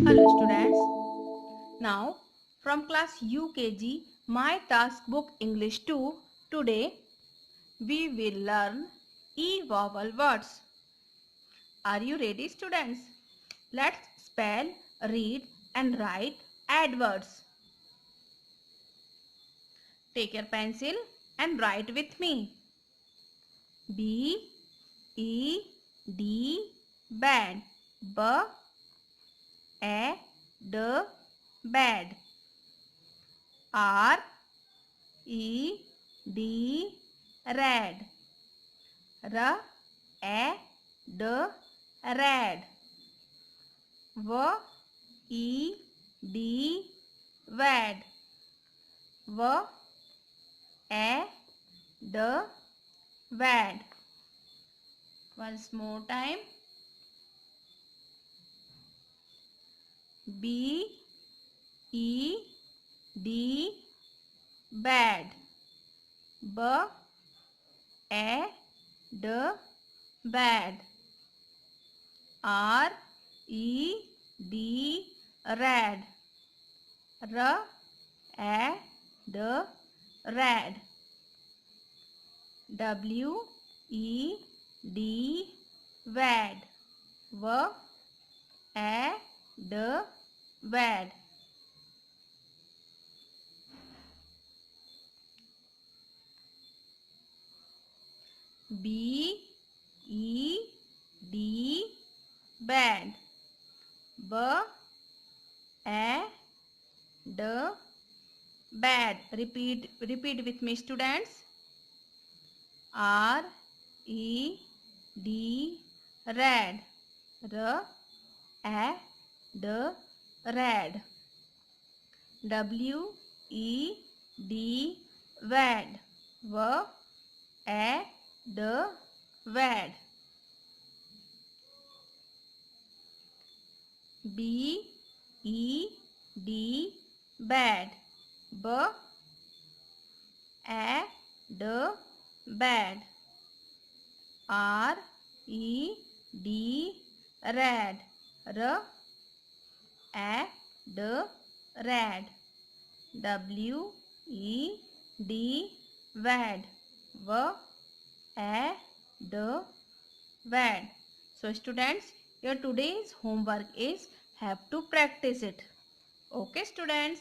Hello students. Now from class UKG My Task Book English 2, today we will learn E-vowel words. Are you ready students? Let's spell, read and write adwords. Take your pencil and write with me. B E D bad. B A D bad. R E D red. R A D red. W E D wed. W A D wed. Once more time. B E D bad. B A D bad. R E D red. R A D red. W E D wed. W A D wed. B E D bad. B A D bad. Repeat with me students. R E D red. R A D red. W E D wed. W A D wed. B E D bad. B A D bad. R E D red. R A D red. W E D wed. W A D wed. So students, your today's homework is have to practice it. Okay students.